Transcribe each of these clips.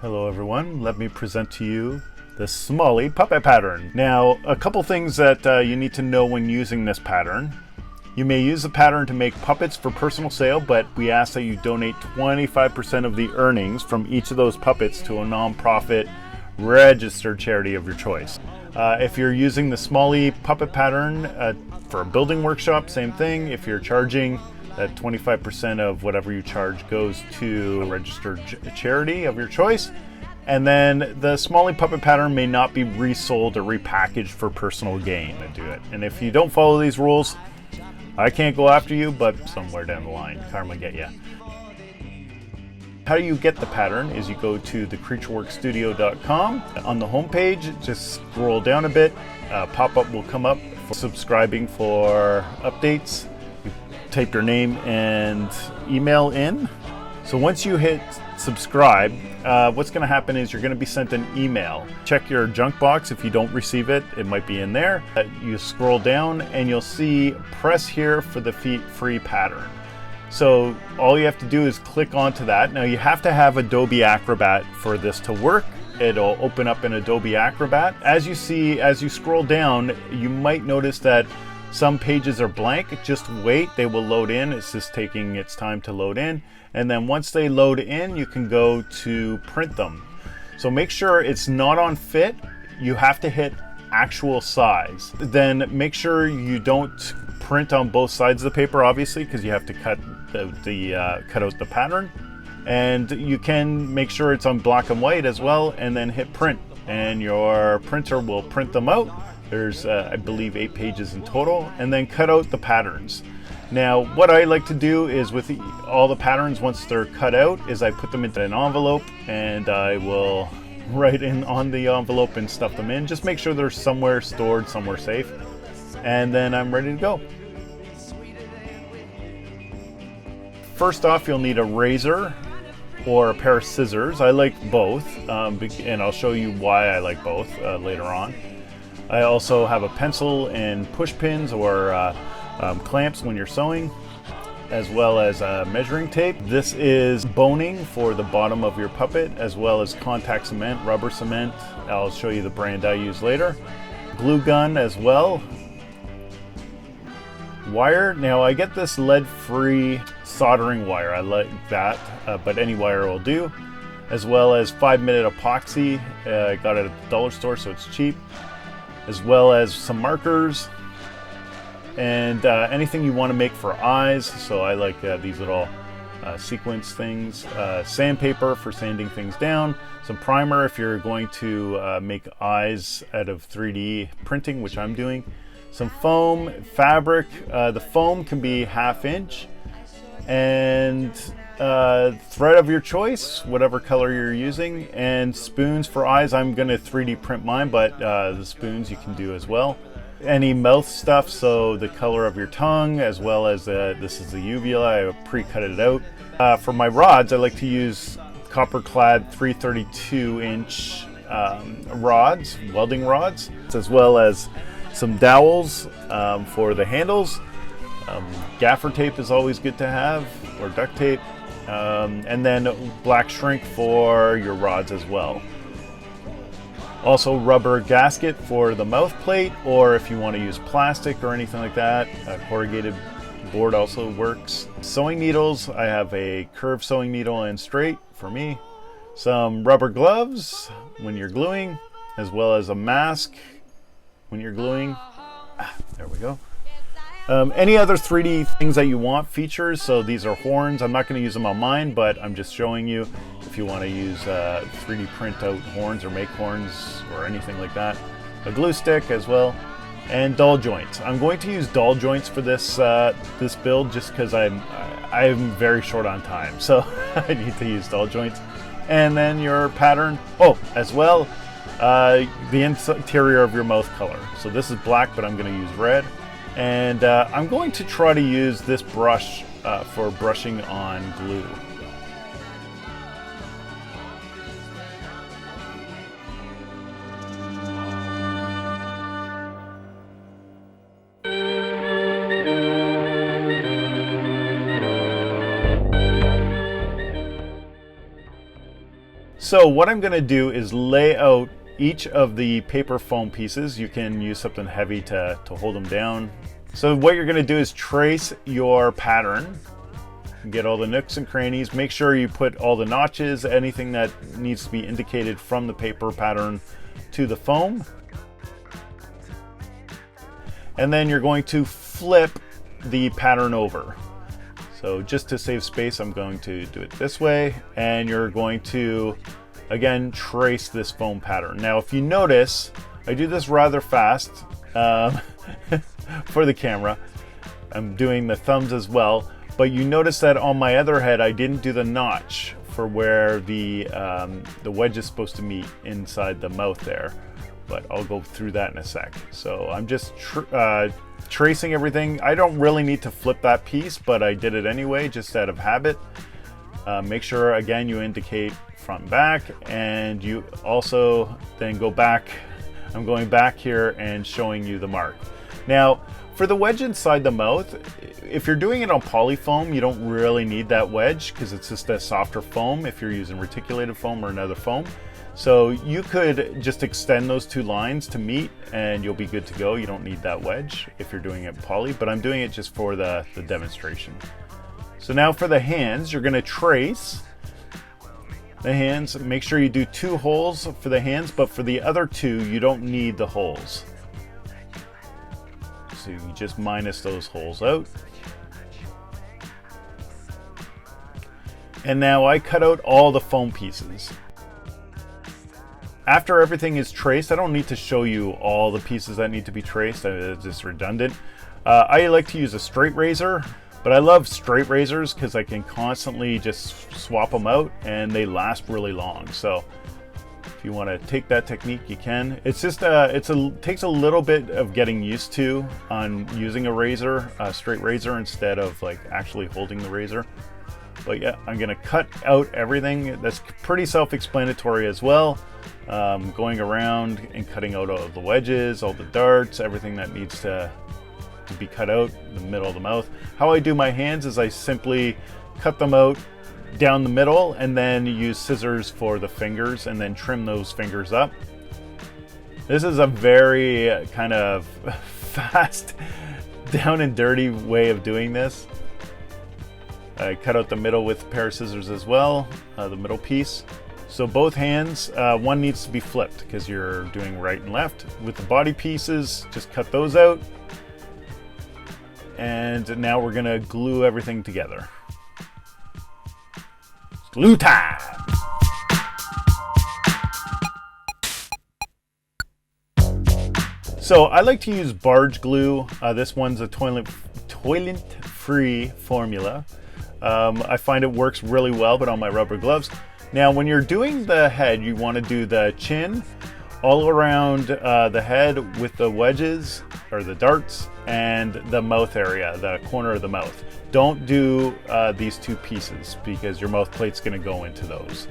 Hello everyone, let me present to you the Smally puppet pattern. Now, a couple things that you need to know when using this pattern. You may use the pattern to make puppets for personal sale, but we ask that you donate 25% of the earnings from each of those puppets to a non-profit registered charity of your choice. If you're using the Smally puppet pattern for a building workshop, same thing. If you're charging, that 25% of whatever you charge goes to a registered charity of your choice. And then the Smally puppet pattern may not be resold or repackaged for personal gain to do it. And if you don't follow these rules, I can't go after you, but somewhere down the line, karma get you. How you get the pattern is you go to thecreatureworkstudio.com. On the homepage, just scroll down a bit. Pop-up will come up for subscribing for updates. You type your name and email in. So once you hit subscribe, what's going to happen is you're going to be sent an email. Check your junk box if you don't receive it. It might be in there. You scroll down and you'll see press here for the free pattern. So all you have to do is click onto that. Now you have to have Adobe Acrobat for this to work. It'll open up in Adobe Acrobat. As you scroll down, you might notice that some pages are blank. Just wait, they will load in. It's just taking its time to load in. And then once they load in, you can go to print them. So make sure it's not on fit. You have to hit actual size. Then make sure you don't print on both sides of the paper, obviously, because you have to cut out the pattern. And you can make sure it's on black and white as well, and then hit print. And your printer will print them out. There's, I believe, 8 pages in total, and then cut out the patterns. Now, what I like to do is with all the patterns, once they're cut out, is I put them into an envelope and I will write in on the envelope and stuff them in. Just make sure they're somewhere stored, somewhere safe. And then I'm ready to go. First off, you'll need a razor or a pair of scissors. I like both, and I'll show you why I like both later on. I also have a pencil and push pins or clamps when you're sewing, as well as measuring tape. This is boning for the bottom of your puppet, as well as contact cement, rubber cement. I'll show you the brand I use later. Glue gun as well. Wire. Now I get this lead-free soldering wire. I like that, but any wire will do. As well as 5-minute epoxy. I got it at the dollar store, so it's cheap. As well as some markers. And anything you want to make for eyes. So I like these little sequence things. Sandpaper for sanding things down. Some primer if you're going to make eyes out of 3D printing, which I'm doing. Some foam, fabric. The foam can be 1/2 inch. And thread of your choice, whatever color you're using. And spoons for eyes. I'm going to 3D print mine, but the spoons you can do as well. Any mouth stuff, so the color of your tongue, as well as this is the uvula. I pre-cut it out. For my rods, I like to use copper-clad 332-inch rods, welding rods, as well as some dowels for the handles. Gaffer tape is always good to have, or duct tape, and then black shrink for your rods as well. Also rubber gasket for the mouth plate, or if you want to use plastic or anything like that, a corrugated board also works. Sewing needles, I have a curved sewing needle and straight for me. Some rubber gloves when you're gluing, as well as a mask when you're gluing. There we go. Any other 3D things that you want, features, so these are horns. I'm not going to use them on mine, but I'm just showing you if you want to use 3D print out horns or make horns or anything like that. A glue stick as well, and dull joints. I'm going to use dull joints for this this build just because I'm very short on time, so I need to use dull joints. And then your pattern, as well, the interior of your mouth color. So this is black, but I'm going to use red. And I'm going to try to use this brush for brushing on glue. So what I'm going to do is lay out each of the paper foam pieces. You can use something heavy to hold them down. So what you're going to do is trace your pattern, get all the nooks and crannies, make sure you put all the notches, anything that needs to be indicated from the paper pattern to the foam. And then you're going to flip the pattern over. So just to save space, I'm going to do it this way, and you're going to, again, trace this foam pattern. Now, if you notice, I do this rather fast for the camera. I'm doing the thumbs as well, but you notice that on my other head, I didn't do the notch for where the wedge is supposed to meet inside the mouth there, but I'll go through that in a sec. So I'm just tracing everything. I don't really need to flip that piece, but I did it anyway, just out of habit. Make sure, again, you indicate front and back, and you also then go back. I'm going back here and showing you the mark. Now, for the wedge inside the mouth, if you're doing it on polyfoam, you don't really need that wedge because it's just a softer foam if you're using reticulated foam or another foam. So you could just extend those two lines to meet and you'll be good to go. You don't need that wedge if you're doing it poly, but I'm doing it just for the demonstration. So now for the hands, you're going to trace the hands. Make sure you do 2 holes for the hands, but for the other 2, you don't need the holes. So you just minus those holes out. And now I cut out all the foam pieces. After everything is traced, I don't need to show you all the pieces that need to be traced. It's just redundant. I like to use a straight razor, but I love straight razors because I can constantly just swap them out and they last really long. So if you want to take that technique, you can. It's just takes a little bit of getting used to on using a razor, a straight razor, instead of like actually holding the razor. But yeah, I'm gonna cut out everything. That's pretty self-explanatory as well. Going around and cutting out all the wedges, all the darts, everything that needs to be cut out in the middle of the mouth. How I do my hands is I simply cut them out down the middle and then use scissors for the fingers and then trim those fingers up. This is a very kind of fast, down and dirty way of doing this. I cut out the middle with a pair of scissors as well, the middle piece. So both hands, one needs to be flipped because you're doing right and left. With the body pieces, just cut those out. And now we're gonna glue everything together. Glue time! So I like to use barge glue. This one's a toilet-free formula. I find it works really well, but on my rubber gloves. Now, when you're doing the head, you want to do the chin all around the head with the wedges or the darts and the mouth area, the corner of the mouth. Don't do these 2 pieces because your mouth plate's going to go into those.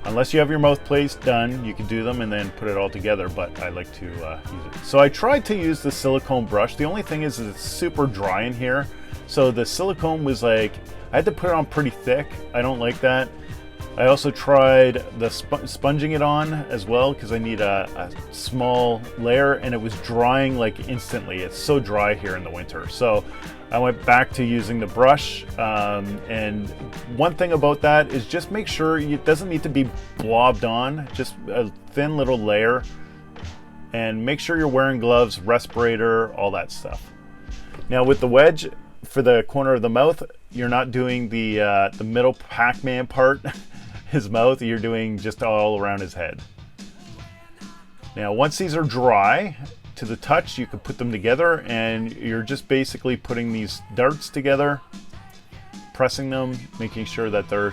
Unless you have your mouth plates done, you can do them and then put it all together, but I like to use it. So I tried to use the silicone brush. The only thing is it's super dry in here. So the silicone was like, I had to put it on pretty thick. I don't like that. I also tried the sponging it on as well because I need a small layer, and it was drying like instantly. It's so dry here in the winter. So I went back to using the brush. And one thing about that is just make sure it doesn't need to be blobbed on, just a thin little layer. And make sure you're wearing gloves, respirator, all that stuff. Now with the wedge, for the corner of the mouth, you're not doing the middle Pac-Man part, his mouth, you're doing just all around his head. Now once these are dry to the touch, you can put them together and you're just basically putting these darts together, pressing them, making sure that they're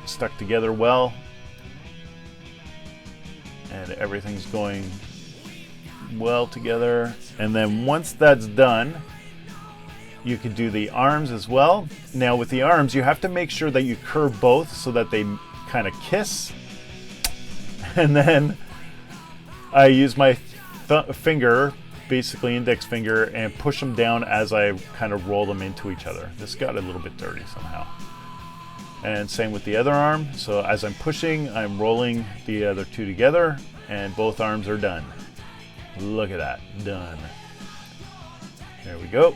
stuck together well, and everything's going well together. And then once that's done, you could do the arms as well. Now with the arms, you have to make sure that you curve both so that they kind of kiss. And then I use my finger, basically index finger, and push them down as I kind of roll them into each other. This got a little bit dirty somehow. And same with the other arm. So as I'm pushing, I'm rolling the other two together, and both arms are done. Look at that, done. There we go.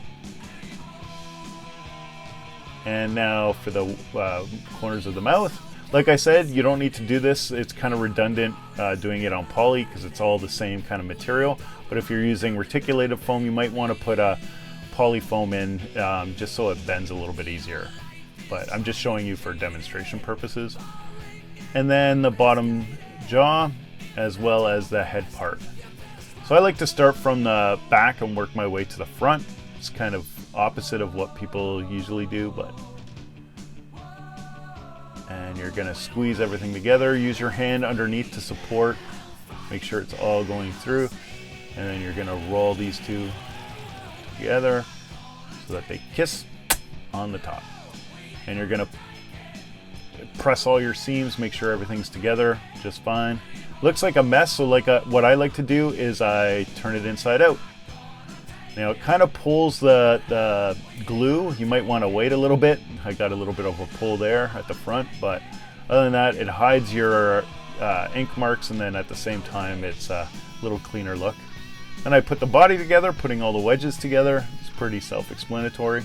And now for the corners of the mouth. Like I said, you don't need to do this. It's kind of redundant doing it on poly because it's all the same kind of material. But if you're using reticulated foam, you might want to put a poly foam in just so it bends a little bit easier. But I'm just showing you for demonstration purposes. And then the bottom jaw as well as the head part. So I like to start from the back and work my way to the front. It's kind of opposite of what people usually do, but and you're going to squeeze everything together. Use your hand underneath to support. Make sure it's all going through. And then you're going to roll these two together so that they kiss on the top. And you're going to press all your seams, make sure everything's together just fine. Looks like a mess, so what I like to do is I turn it inside out. Now it kind of pulls the glue. You might want to wait a little bit. I got a little bit of a pull there at the front, but other than that, it hides your ink marks, and then at the same time, it's a little cleaner look. And I put the body together, putting all the wedges together. It's pretty self-explanatory.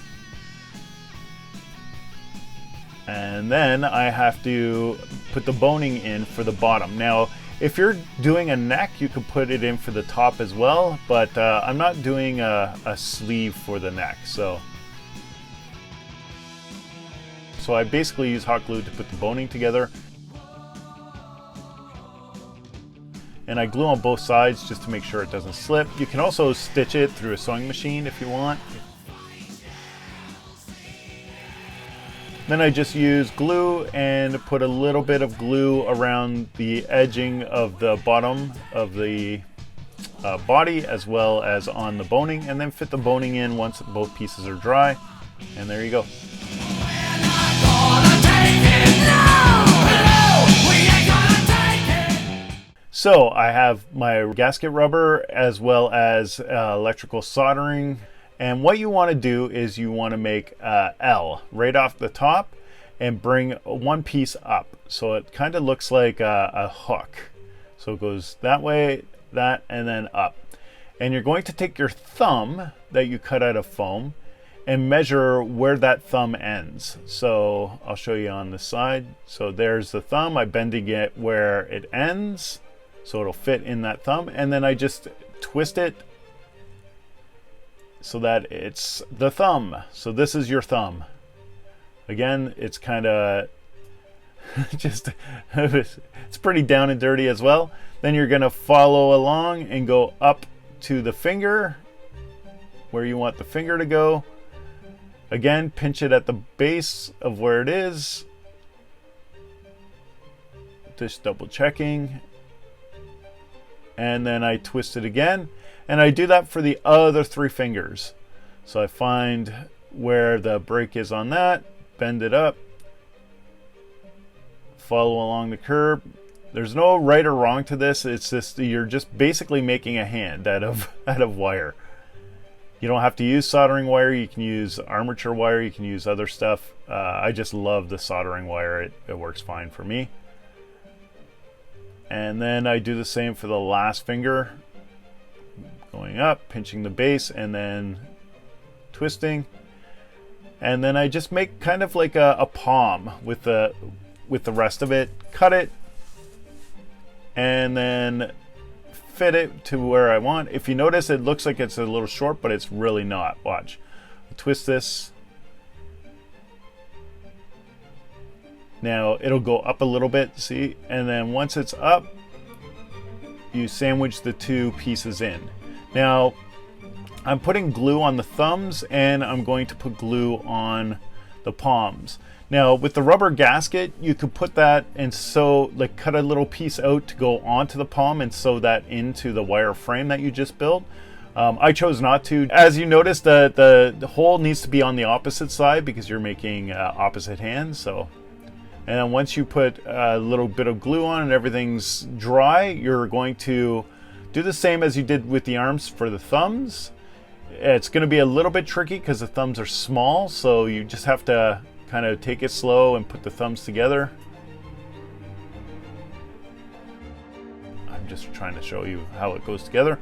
And then I have to put the boning in for the bottom. Now, if you're doing a neck, you could put it in for the top as well, but I'm not doing a sleeve for the neck. So I basically use hot glue to put the boning together. And I glue on both sides just to make sure it doesn't slip. You can also stitch it through a sewing machine if you want. Then I just use glue and put a little bit of glue around the edging of the bottom of the body as well as on the boning, and then fit the boning in once both pieces are dry. And there you go. So I have my gasket rubber as well as electrical soldering. And what you want to do is you want to make L right off the top and bring one piece up. So it kind of looks like a hook. So it goes that way, that, and then up. And you're going to take your thumb that you cut out of foam and measure where that thumb ends. So I'll show you on the side. So there's the thumb. I'm bending it where it ends, so it'll fit in that thumb. And then I just twist it so that it's the thumb. So this is your thumb. Again, it's kind of just, it's pretty down and dirty as well. Then you're gonna follow along and go up to the finger, where you want the finger to go. Again, pinch it at the base of where it is. Just double checking. And then I twist it again. And I do that for the other three fingers. So I find where the break is on that, bend it up, follow along the curve. There's no right or wrong to this. It's just, you're just basically making a hand out of wire. You don't have to use soldering wire. You can use armature wire. You can use other stuff. I just love the soldering wire. It works fine for me. And then I do the same for the last finger. Going up, pinching the base, and then twisting. And then I just make kind of like a palm with the rest of it. Cut it, and then fit it to where I want. If you notice, it looks like it's a little short, but it's really not. Watch. Twist this. Now it'll go up a little bit, see? And then once it's up, you sandwich the two pieces in. Now, I'm putting glue on the thumbs, and I'm going to put glue on the palms. Now, with the rubber gasket, you could put that and sew, like cut a little piece out to go onto the palm and sew that into the wire frame that you just built. I chose not to. As you notice, the hole needs to be on the opposite side because you're making opposite hands. So, and then once you put a little bit of glue on and everything's dry, you're going to do the same as you did with the arms for the thumbs. It's going to be a little bit tricky because the thumbs are small, so you just have to kind of take it slow and put the thumbs together. I'm just trying to show you how it goes together.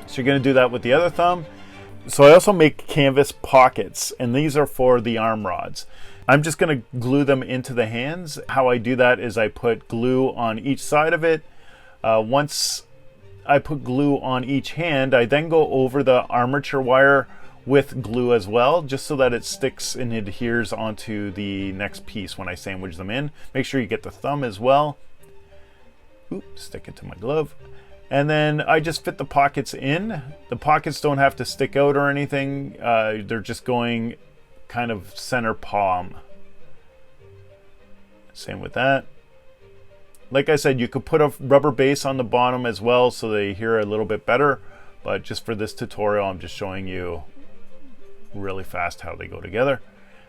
So you're going to do that with the other thumb. So I also make canvas pockets, and these are for the arm rods. I'm just going to glue them into the hands. How I do that is I put glue on each side of it. Once I put glue on each hand, I then go over the armature wire with glue as well, just so that it sticks and adheres onto the next piece when I sandwich them in. Make sure you get the thumb as well. Oops, stick it to my glove. And then I just fit the pockets in. The pockets don't have to stick out or anything. They're just going kind of center palm. Same with that. Like I said, you could put a rubber base on the bottom as well so they adhere a little bit better. But just for this tutorial, I'm just showing you really fast how they go together.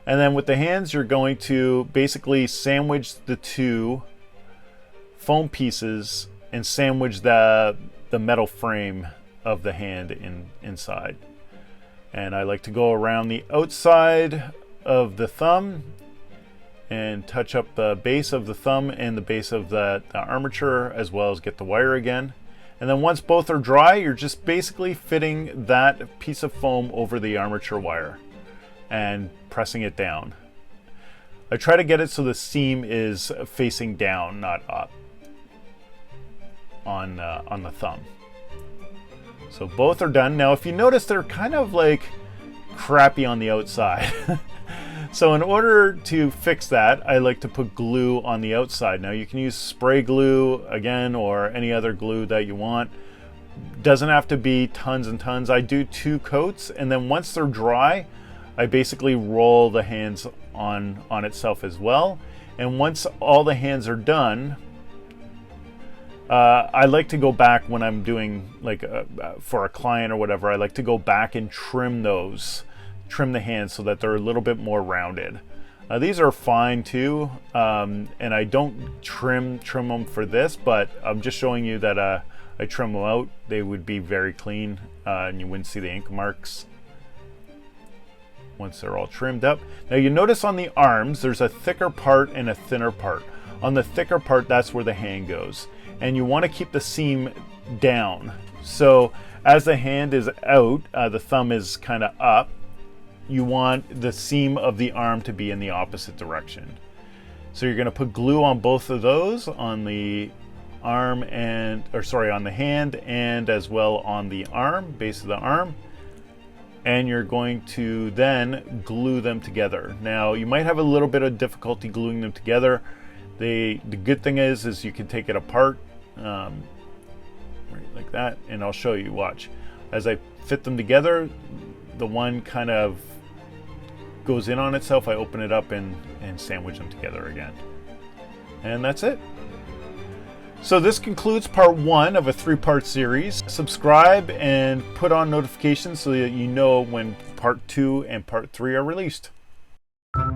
And then with the hands, you're going to basically sandwich the two foam pieces and sandwich the metal frame of the hand inside. And I like to go around the outside of the thumb and touch up the base of the thumb and the base of the armature, as well as get the wire again. And then once both are dry, you're just basically fitting that piece of foam over the armature wire and pressing it down. I try to get it so the seam is facing down, not up on the thumb. So both are done. Now if you notice, they're kind of like crappy on the outside. So in order to fix that, I like to put glue on the outside. Now you can use spray glue again, or any other glue that you want. Doesn't have to be tons and tons. I do 2 coats, and then once they're dry, I basically roll the hands on itself as well. And once all the hands are done, I like to go back when I'm doing like for a client or whatever. I like to go back and trim the hands so that they're a little bit more rounded. These are fine too, and I don't trim them for this, but I'm just showing you that I trim them out. They would be very clean, and you wouldn't see the ink marks once they're all trimmed up. Now you notice on the arms, there's a thicker part and a thinner part. On the thicker part, that's where the hand goes. And you want to keep the seam down. So as the hand is out, the thumb is kind of up, you want the seam of the arm to be in the opposite direction. So you're going to put glue on both of those, on the arm on the hand, and as well on the arm, base of the arm. And you're going to then glue them together. Now you might have a little bit of difficulty gluing them together. The good thing is you can take it apart, right like that, and I'll show you. Watch. As I fit them together, the one kind of goes in on itself. I open it up and sandwich them together again. And that's it. So this concludes part 1 of a 3-part series. Subscribe and put on notifications so that you know when part 2 and part 3 are released. The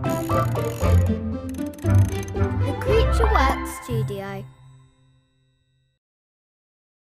Creature Works Studio.